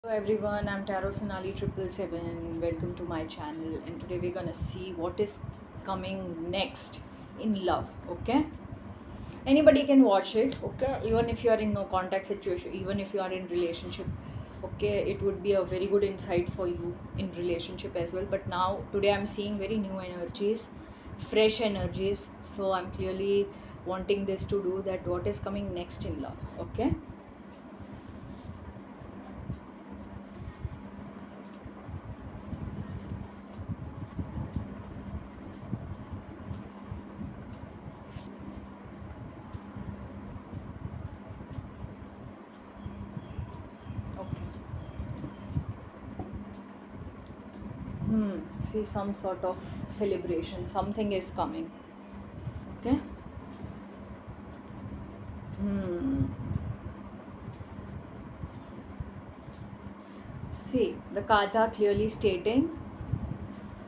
Hello everyone, I'm Tarot Sonali 777. Welcome to my channel, and today we're gonna see what is coming next in love. Okay, anybody can watch it. Okay, even if you are in no contact situation, even if you are in relationship. Okay, it would be a very good insight for you in relationship as well. But now today I'm seeing very new energies, fresh energies. So I'm clearly wanting this to do that. What is coming next in love? Okay. Okay. See, some sort of celebration, something is coming. Okay. Hmm. See, the cards are clearly stating.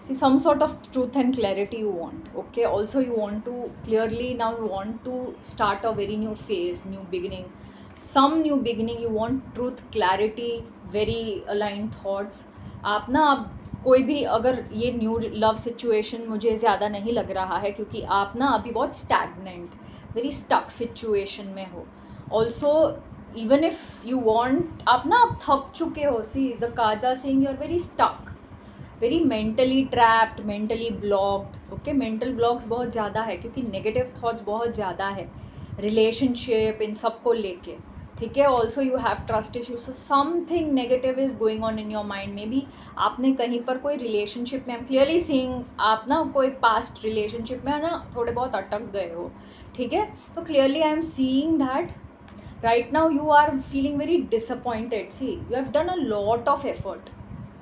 See, some sort of truth and clarity you want. Okay. Also, you want to clearly now you want to start a very new phase, new beginning. Some new beginning you want truth, clarity, very aligned thoughts. आप ना अब कोई भी अगर ये new love situation मुझे ज़्यादा नहीं लग रहा है क्योंकि आप ना अभी बहुत स्टैगनेंट वेरी स्टक सिचुएशन में हो. Also even if you want आप ना आप थक चुके हो. सी द काजा सिंग you are very stuck, very mentally trapped, mentally blocked. Okay, mental blocks बहुत ज़्यादा है क्योंकि नेगेटिव थॉट्स बहुत ज़्यादा है रिलेशनशिप इन सब को लेके. ठीक है. Also you have trust issue, so something negative is going on in your mind. May be आपने कहीं पर कोई रिलेशनशिप में, आई एम क्लियरली सीइंग आप ना कोई पास्ट रिलेशनशिप में ना थोड़े बहुत अटक गए हो. ठीक है. तो clearly I am seeing that right now you are feeling very disappointed. See, you have done a lot of effort,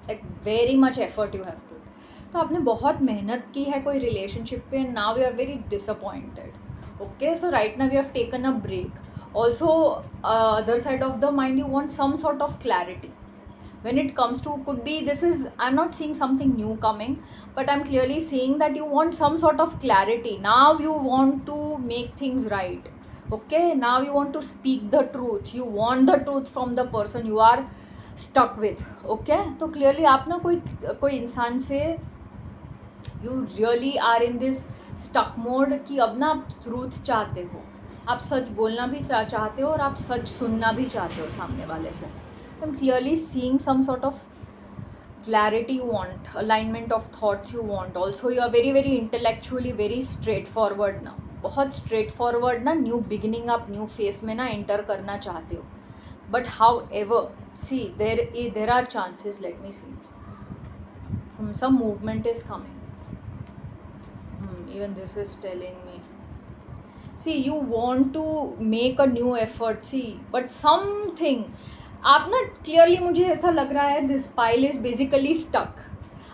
like very much effort you have put. तो आपने बहुत मेहनत की है कोई रिलेशनशिप पे, now you are very disappointed. Okay, so right now you have taken a break. Also, other side of the mind, you want some sort of clarity when it comes to, could be this is, I'm not seeing something new coming, but I'm clearly seeing that you want some sort of clarity. Now you want to make things right. Okay, now you want to speak the truth, you want the truth from the person you are stuck with. Okay, तो clearly आप ना कोई इंसान से you really are in this stuck mode कि अब ना आप truth चाहते हो, आप सच बोलना भी चाहते हो और आप सच सुनना भी चाहते हो सामने वाले से. I'm clearly seeing some sort of clarity you want, alignment of thoughts you want. Also, you are very very intellectually very straightforward now. बहुत straightforward ना, new beginning आप new phase में ना enter करना चाहते हो. But however, see, there are chances. Let me see. Some movement is coming. Even this is telling me. See, you want to make a new effort. See, but something आप ना clearly मुझे ऐसा लग रहा है this pile is basically stuck.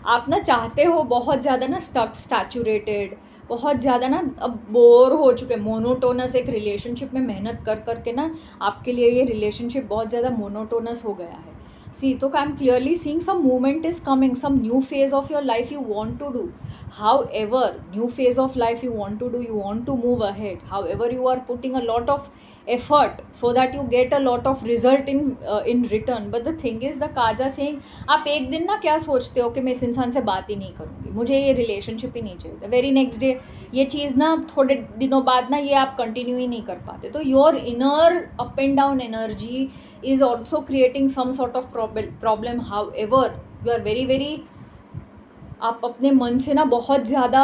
आप ना चाहते हो बहुत ज़्यादा ना स्टक, स्टैचुरेटेड, बहुत ज़्यादा ना अब बोर हो चुके, मोनोटोनस एक रिलेशनशिप में मेहनत कर करके ना आपके लिए ये रिलेशनशिप बहुत ज़्यादा मोनोटोनस हो गया है. See, so I'm clearly seeing some movement is coming, some new phase of your life you want to do. However, new phase of life you want to do, you want to move ahead. However, you are putting a lot of effort so that you get a lot of result in return. But the thing is, the cards are saying आप एक दिन ना क्या सोचते हो कि मैं इस इंसान से बात ही नहीं करूँगी, मुझे ये रिलेशनशिप ही नहीं चाहिए. द वेरी नेक्स्ट डे ये चीज़ ना थोड़े दिनों बाद ना ये आप कंटिन्यू ही नहीं कर पाते. तो your inner up and down energy is also creating some sort of problem. However, you are very very, आप अपने मन से ना बहुत ज़्यादा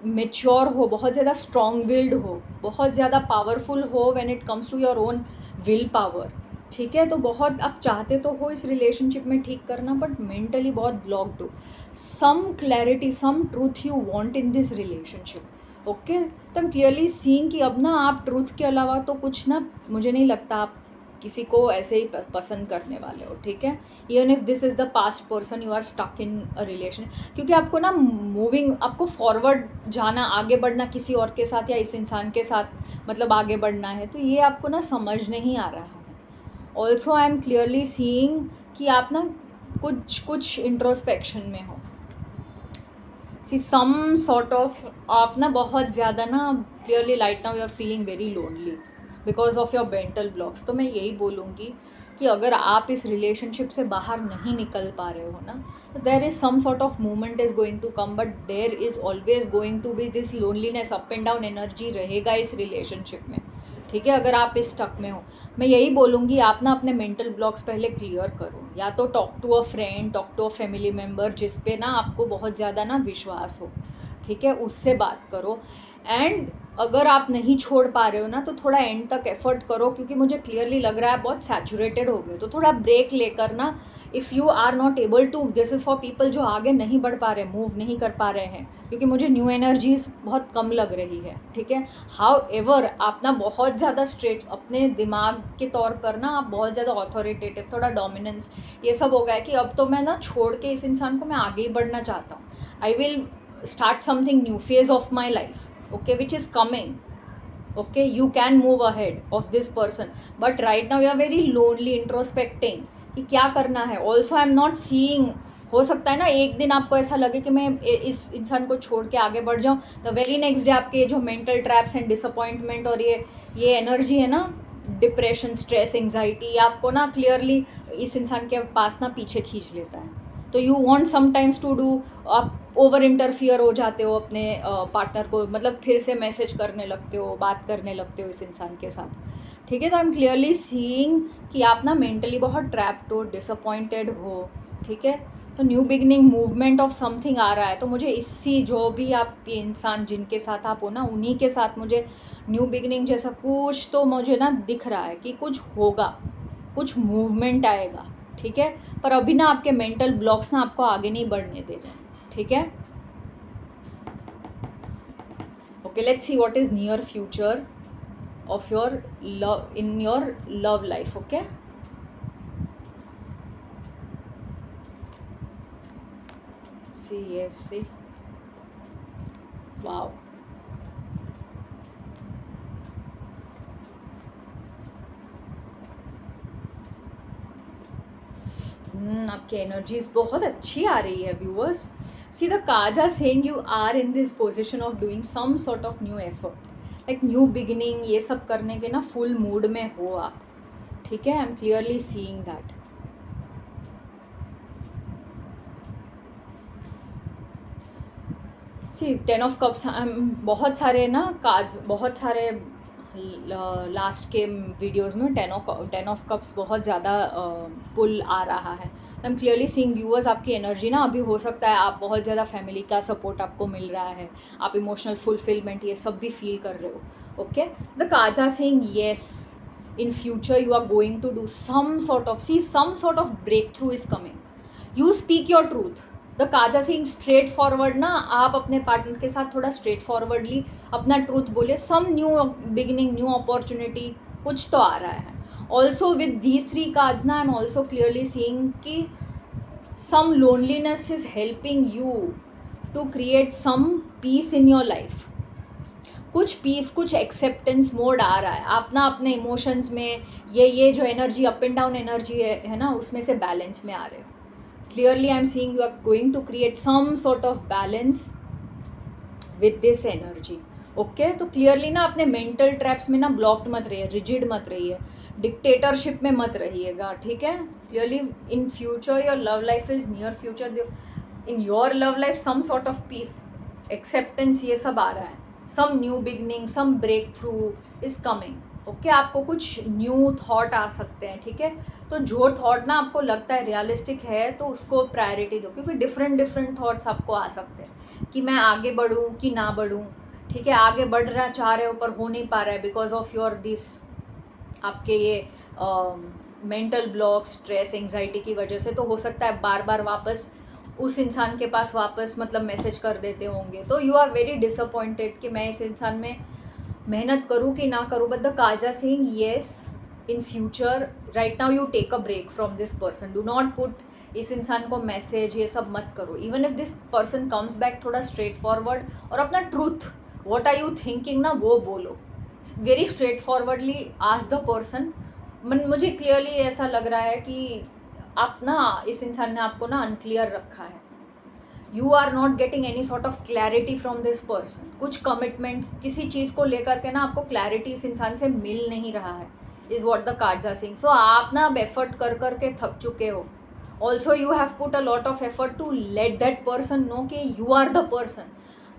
मेच्योर हो, बहुत ज़्यादा स्ट्रॉन्ग विल्ड हो, बहुत ज़्यादा पावरफुल हो when it comes to your own will power. ठीक है. तो बहुत आप चाहते तो हो इस रिलेशनशिप में ठीक करना, बट मेंटली बहुत ब्लॉक्ड हो. Some clarity, some truth you want in this relationship. Okay, तो आई एम क्लियरली सीइंग कि अब ना आप ट्रूथ के अलावा तो कुछ ना, मुझे नहीं लगता आप किसी को ऐसे ही पसंद करने वाले हो. ठीक है. Even if this is the past person, you are stuck in a relation, क्योंकि आपको ना मूविंग, आपको फॉरवर्ड जाना, आगे बढ़ना किसी और के साथ या इस इंसान के साथ, मतलब आगे बढ़ना है, तो ये आपको ना समझ नहीं आ रहा है. Also I am clearly seeing कि आप ना कुछ इंट्रोस्पेक्शन में हो. सी सम सॉर्ट ऑफ, आप ना बहुत ज़्यादा ना clearly right now you are feeling very lonely because of your mental blocks. तो मैं यही बोलूँगी कि अगर आप इस रिलेशनशिप से बाहर नहीं निकल पा रहे हो ना, तो there is some sort of movement is going to come, but there is always going to be this loneliness, up and down energy रहेगा इस रिलेशनशिप में, ठीक है। अगर आप इस स्टक में हो, मैं यही बोलूँगी आप ना अपने मेंटल ब्लॉक्स पहले क्लियर करो, या तो talk to a friend, talk to a family member जिस पे ना आपको बहुत ज़्यादा ना विश्वास हो, ठीक है, उससे बात करो। एंड अगर आप नहीं छोड़ पा रहे हो ना, तो थोड़ा एंड तक एफर्ट करो, क्योंकि मुझे क्लियरली लग रहा है बहुत सैचुरेटेड हो गए, तो थोड़ा ब्रेक लेकर ना, if you are not able to, this is for people जो आगे नहीं बढ़ पा रहे, मूव नहीं कर पा रहे हैं, क्योंकि मुझे न्यू एनर्जीज बहुत कम लग रही है, ठीक है। हाउ एवर आप ना बहुत ज़्यादा स्ट्रेट अपने दिमाग के तौर पर ना, आप बहुत ज़्यादा ऑथोरिटेटिव, थोड़ा डोमिनेंस, ये सब हो गया है कि अब तो मैं ना छोड़ के इस इंसान को मैं आगे ही बढ़ना चाहता हूँ, I will start something new phase of my life, okay, which is coming, okay, you can move ahead of this person, but right now you are very lonely, introspecting कि क्या करना है। also I am not seeing, हो सकता है ना एक दिन आपको ऐसा लगे कि मैं इस इंसान को छोड़ के आगे बढ़ जाऊँ, द वेरी नेक्स्ट डे आपके जो मेंटल ट्रैप्स एंड डिसअपॉइंटमेंट और ये एनर्जी है ना, डिप्रेशन, स्ट्रेस, एंग्जाइटी, आपको ना क्लियरली इस इंसान के पास ना पीछे खींच लेता है। तो you want sometimes to do, आप ओवर इंटरफियर हो जाते हो अपने पार्टनर को, मतलब फिर से मैसेज करने लगते हो, बात करने लगते हो इस इंसान के साथ, ठीक है। तो आई एम क्लियरली सीइंग कि आप ना मेंटली बहुत ट्रैप्ड हो, डिसअपॉइंटेड हो, ठीक है। तो new beginning, movement of something आ रहा है, तो मुझे इसी, जो भी आप ये इंसान जिनके साथ आप हो ना, उन्हीं के साथ मुझे न्यू बिगनिंग जैसा कुछ तो मुझे ना दिख रहा है कि कुछ होगा, कुछ मूवमेंट आएगा, ठीक है। पर अभी ना आपके मेंटल ब्लॉक्स ना आपको आगे नहीं बढ़ने दे रहे, ठीक है। Okay, let's see what is near future of your love, in your love life, okay. See, yes, see, wow, आपकी एनर्जीज बहुत अच्छी आ रही है viewers. See the cards are saying you are in this position of doing some sort of new effort, like new beginning, ये सब करने के ना फुल मूड में हो आप, ठीक है। I am clearly seeing that. See 10 of cups, बहुत सारे ना कार्ड्स, बहुत सारे लास्ट के वीडियोस में 10 ऑफ कप्स बहुत ज़्यादा पुल आ रहा है। I am clearly seeing viewers, आपकी एनर्जी ना अभी हो सकता है आप बहुत ज़्यादा फैमिली का सपोर्ट आपको मिल रहा है, आप इमोशनल फुलफिलमेंट ये सब भी फील कर रहे हो, okay. The cards are saying yes, in future you are going to do some sort of breakthrough is coming, you speak your truth. The cards saying straightforward ना, आप अपने partner के साथ थोड़ा straight forwardly अपना truth बोले, some new beginning, new opportunity कुछ तो आ रहा है। ऑल्सो विद दीज 3 कार्ड्स ना, I am also clearly seeing कि some loneliness is helping you to create some peace in your life, कुछ पीस, कुछ एक्सेप्टेंस मोड आ रहा है, आप ना अपने इमोशंस में ये जो energy, up and down energy है ना, उसमें से बैलेंस में आ रहे हो। Clearly I'm seeing you are going to create some sort of balance with this energy, okay। तो क्लियरली ना अपने मेंटल ट्रैप्स में ना ब्लॉक्ड मत रहिए, रिजिड मत रहिए, डिक्टेटरशिप में मत रहिएगा, ठीक है। Clearly in future your love life is near future, in your love life some sort of peace, acceptance, ये सब आ रहा है, some new beginning, some breakthrough is coming, okay. आपको कुछ न्यू थॉट आ सकते हैं, ठीक है। तो जो थॉट ना आपको लगता है रियलिस्टिक है, तो उसको प्रायोरिटी दो, क्योंकि डिफरेंट थॉट्स आपको आ सकते हैं कि मैं आगे बढ़ूँ कि ना बढ़ूँ, ठीक है। आगे बढ़ रहा चाह रहे हो पर हो नहीं पा रहा है बिकॉज ऑफ योर दिस, आपके ये मेंटल ब्लॉक, स्ट्रेस, एंग्जाइटी की वजह से। तो हो सकता है बार बार वापस उस इंसान के पास वापस मतलब मैसेज कर देते होंगे, तो यू आर वेरी डिसअपॉइंटेड कि मैं इस इंसान में मेहनत करूँ कि ना करूँ। But the cards saying yes, in future right now you take a break from this person, do not put इस इंसान को मैसेज, ये सब मत करो। Even if this person comes back, थोड़ा स्ट्रेट फॉरवर्ड और अपना truth, what are you thinking ना, वो बोलो, very straightforwardly ask the person. मुझे क्लियरली ऐसा लग रहा है कि आप ना, इस इंसान ने आपको ना अनक्लियर रखा है, you are not getting any sort of clarity from this person, कुछ कमिटमेंट, किसी चीज़ को लेकर के ना आपको क्लैरिटी इस इंसान से मिल नहीं रहा है, is what the cards are saying. So आप ना अब एफर्ट कर कर के थक चुके हो. Also you have put a lot of effort to let that person know कि यू आर द पर्सन.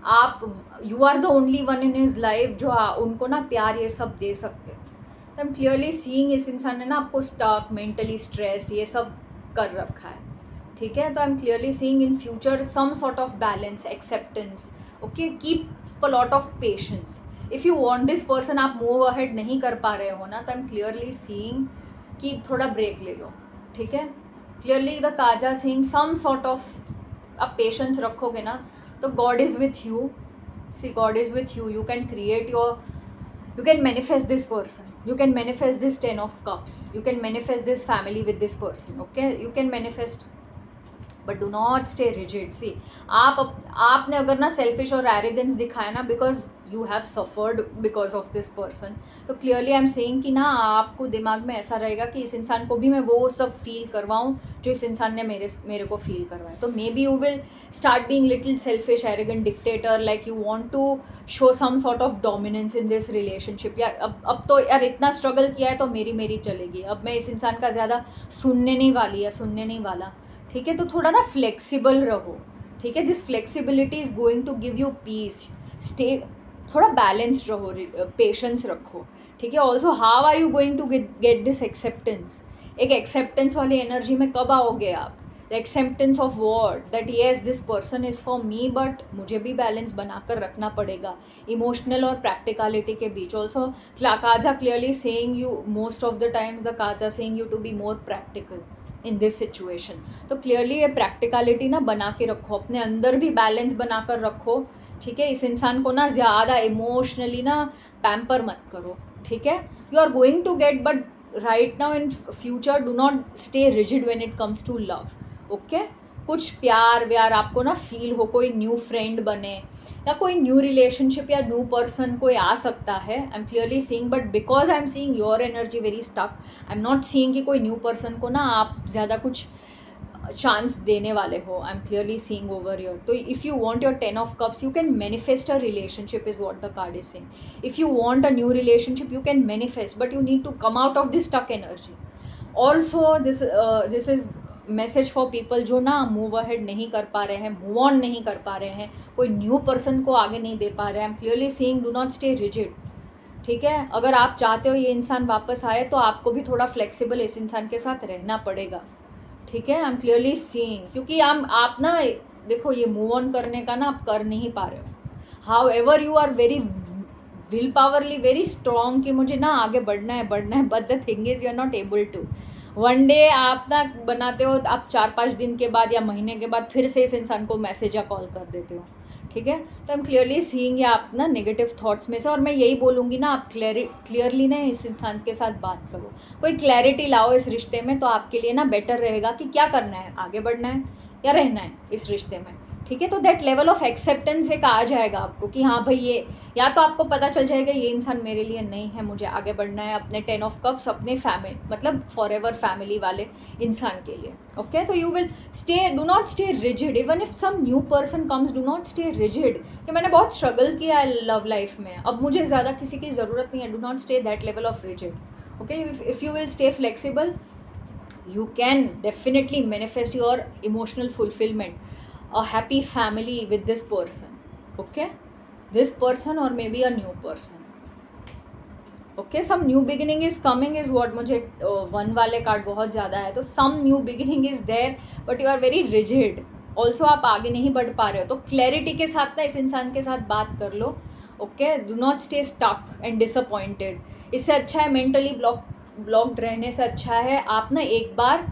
आप you are the only one in his life जो उनको ना प्यार ये सब दे सकते हो. तो आई एम क्लियरली सीइंग इस इंसान ने ना आपको स्टक, मेंटली स्ट्रेस्ड ये सब कर रखा है. ठीक है. तो I am clearly seeing in future some sort of balance, acceptance. Okay, keep a lot of patience. If you want this person, आप मूव अहेड नहीं कर पा रहे हो ना, तो आई एम क्लियरली सीइंग कि थोड़ा ब्रेक ले लो. ठीक है. Clearly the cards seeing some sort of, आप पेशेंस रखोगे ना तो God is with you. See, God is with you. You can create your, you can manifest this person, you can manifest this 10 of cups, you can manifest this family with this person. Okay, you can manifest, but do not stay rigid. See, आपने अगर ना selfish और arrogance दिखाया ना because you have suffered because of this person, तो clearly I am saying कि ना आपको दिमाग में ऐसा रहेगा कि इस इंसान को भी मैं वो सब फील करवाऊँ जो इस इंसान ने मेरे को फील करवाया. तो maybe you will start being little selfish, arrogant, dictator, like you want to show some sort of dominance in this relationship. या अब तो यार इतना स्ट्रगल किया है तो मेरी चलेगी, अब मैं इस इंसान का ज़्यादा सुनने नहीं वाली या सुनने नहीं वाला. ठीक है. तो थोड़ा ना फ्लेक्सिबल रहो. ठीक है. This flexibility is going to give you peace. Stay, थोड़ा बैलेंस्ड रहो, पेशेंस रखो. ठीक है. Also how are you going to get this acceptance. एक एक्सेप्टेंस वाली एनर्जी में कब आओगे आप? The acceptance of what, that yes this person is for me, but मुझे भी बैलेंस बनाकर रखना पड़ेगा इमोशनल और प्रैक्टिकलिटी के बीच. Also cards clearly saying you most of the times, the cards saying you to be more practical in this situation. तो clearly ये प्रैक्टिकलिटी ना बना के रखो, अपने अंदर भी बैलेंस बनाकर रखो. ठीक है. इस इंसान को ना ज़्यादा इमोशनली ना पैम्पर मत करो. ठीक है. You are going to get, but right now in future do not stay rigid when it comes to love. Okay. कुछ प्यार व्यार आपको ना फील हो, कोई न्यू फ्रेंड बने या कोई न्यू रिलेशनशिप या न्यू पर्सन कोई आ सकता है. I am clearly seeing, but because I am seeing your energy very stuck, I am not seeing कि कोई न्यू पर्सन को ना आप ज़्यादा कुछ चांस देने वाले हो. I am clearly seeing over your. तो if you want your 10 of cups, you can manifest a relationship is what the card is saying. If you want a new relationship you can manifest, but you need to come out of this stuck energy. Also this is message for people जो ना move ahead नहीं कर पा रहे हैं, move on नहीं कर पा रहे हैं, कोई न्यू पर्सन को आगे नहीं दे पा रहे हैं. आई am clearly seeing do not stay rigid. ठीक है. अगर आप चाहते हो ये इंसान वापस आए तो आपको भी थोड़ा फ्लेक्सिबल इस इंसान के साथ रहना पड़ेगा. ठीक है. आई एम क्लियरली सीइंग, क्योंकि आप ना देखो ये मूव ऑन करने का ना आप कर नहीं पा रहे हो. However you are very will powerfully very strong कि मुझे ना आगे बढ़ना है, but the thing is you are not able to. One day आप ना बनाते हो, आप 4-5 दिन के बाद या महीने के बाद फिर से इस इंसान को मैसेज या कॉल कर देते हो. ठीक है. तो आई एम क्लियरली सीइंग या आप ना नेगेटिव थॉट्स में से, और मैं यही बोलूँगी ना आप क्लियरली ना इस इंसान के साथ बात करो, कोई क्लैरिटी लाओ इस रिश्ते में, तो आपके लिए ना बेटर रहेगा कि क्या करना है, आगे बढ़ना है या रहना है इस रिश्ते में. ठीक है. तो दैट लेवल ऑफ एक्सेप्टेंस एक आ जाएगा आपको कि हाँ भाई ये, या तो आपको पता चल जाएगा ये इंसान मेरे लिए नहीं है, मुझे आगे बढ़ना है अपने 10 ऑफ कप्स, अपने फैमिली मतलब फॉर एवर फैमिली वाले इंसान के लिए. ओके. तो you will stay, do not stay rigid. Even if some new person comes, do not stay rigid कि मैंने बहुत स्ट्रगल किया है लव लाइफ में, अब मुझे ज़्यादा किसी की ज़रूरत नहीं है. Do not stay that level of rigid. Okay. If you will stay flexible, you can definitely manifest your emotional fulfillment, a happy family with this person. Okay. This person or maybe a new person. Okay. some new beginning is coming is what मुझे one वाले card बहुत ज़्यादा है, तो some new beginning is there but you are very rigid. also आप आगे नहीं बढ़ पा रहे हो, तो क्लैरिटी के साथ ना इस इंसान के साथ बात कर लो. Okay. Do not stay stuck and disappointed. इससे अच्छा है मेंटली ब्लॉक्ड रहने से अच्छा है आप ना एक बार,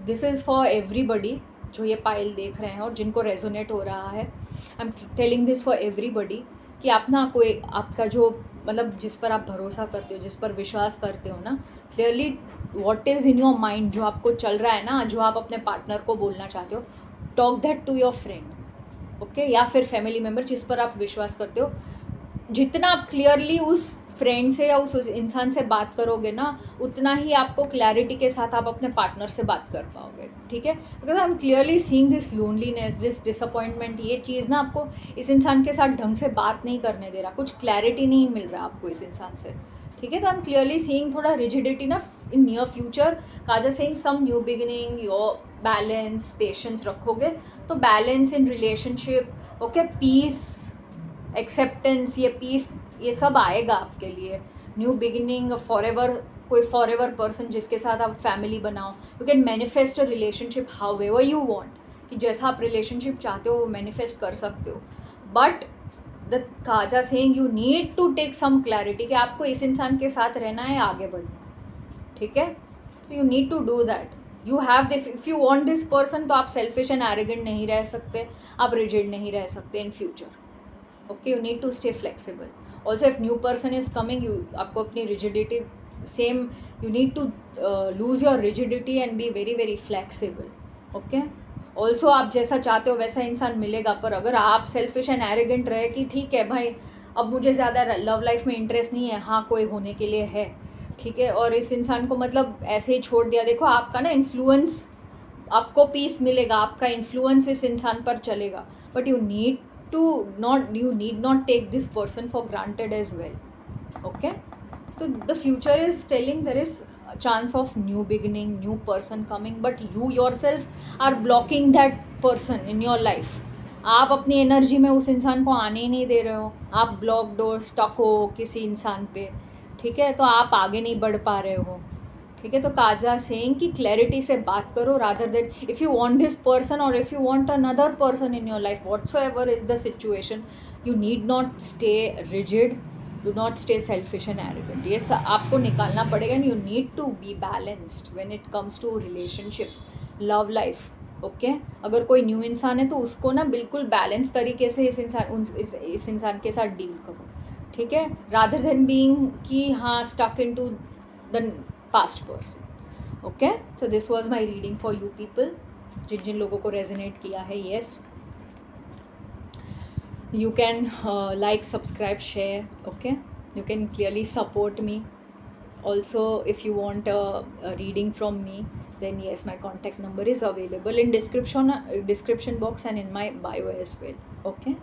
दिस इज़ फॉर एवरीबडी जो ये पाइल देख रहे हैं और जिनको रेजोनेट हो रहा है, I am telling this for everybody कि आप ना कोई आपका जो मतलब जिस पर आप भरोसा करते हो, जिस पर विश्वास करते हो ना, clearly what is in your mind, जो आपको चल रहा है ना, जो आप अपने पार्टनर को बोलना चाहते हो, talk that to your friend. Okay. या फिर फैमिली मेम्बर जिस पर आप विश्वास करते हो. जितना आप क्लियरली उस फ्रेंड से या उस इंसान से बात करोगे ना, उतना ही आपको क्लैरिटी के साथ आप अपने पार्टनर से बात कर पाओगे. ठीक है. Because I am clearly seeing this loneliness, this disappointment, ये चीज़ ना आपको इस इंसान के साथ ढंग से बात नहीं करने दे रहा, कुछ क्लैरिटी नहीं मिल रहा आपको इस इंसान से. ठीक है, तो आई एम क्लियरली सीइंग थोड़ा रिजिडिटी ना in near future. Cards saying some new beginning, your balance, patience रखोगे तो balance in relationship, okay, peace, acceptance, ये पीस, ये सब आएगा आपके लिए. न्यू बिगिनिंग, फॉर एवर, कोई फॉर एवर पर्सन जिसके साथ आप फैमिली बनाओ. You can manifest a relationship however you want, कि जैसा आप रिलेशनशिप चाहते हो वो मैनिफेस्ट कर सकते हो. But the cards saying you need to take some clarity कि आपको इस इंसान के साथ रहना है, आगे बढ़ना है. ठीक है, तो you need to do that. You have the, if you want this person तो आप सेल्फिश एंड एरोगेंट नहीं रह सकते, आप रिजिड नहीं रह सकते in future. Okay, you need to stay flexible. Also if new person is coming, you आपको अपनी rigidity same, you need to lose your rigidity and be very very flexible. Okay, also आप जैसा चाहते हो वैसा इंसान मिलेगा, पर अगर आप सेल्फिश एंड एरोगेंट रहे कि ठीक है भाई अब मुझे ज़्यादा लव लाइफ में इंटरेस्ट नहीं है, हाँ कोई होने के लिए है, ठीक है, और इस इंसान को मतलब ऐसे ही छोड़ दिया, देखो आपका ना इन्फ्लुएंस, आपको पीस मिलेगा, आपका इन्फ्लुएंस इस इंसान पर चलेगा, but you need to not, you need not take this person for granted as well. Okay, so the future is telling there is a chance of new beginning, new person coming, but you yourself are blocking that person in your life. आप अपनी energy में उस इंसान को आने ही नहीं दे रहे हो, आप ब्लॉक्ड हो, स्टक हो किसी इंसान पे. ठीक है, तो आप आगे नहीं बढ़ पा रहे हो. ठीक है, तो काजा सेइंग कि क्लैरिटी से बात करो, rather than if you want this person और if you want another person in your life, whatsoever is the situation, you need not stay rigid, do not stay selfish and arrogant. ये आपको निकालना पड़ेगा. And you need to be balanced when it comes to relationships, love life. Okay, अगर कोई new इंसान है तो उसको ना बिल्कुल बैलेंस तरीके से इस इंसान के साथ डील करो. ठीक है, रादर देन बीइंग कि हाँ stuck in to the past person. Okay, so this was my reading for you people, जिन जिन लोगों को रेजोनेट किया है. Yes, you can like, subscribe, share. Okay, you can clearly support me. Also, if you want a reading from me, then yes, my contact number is available in description box and in my bio as well. Okay.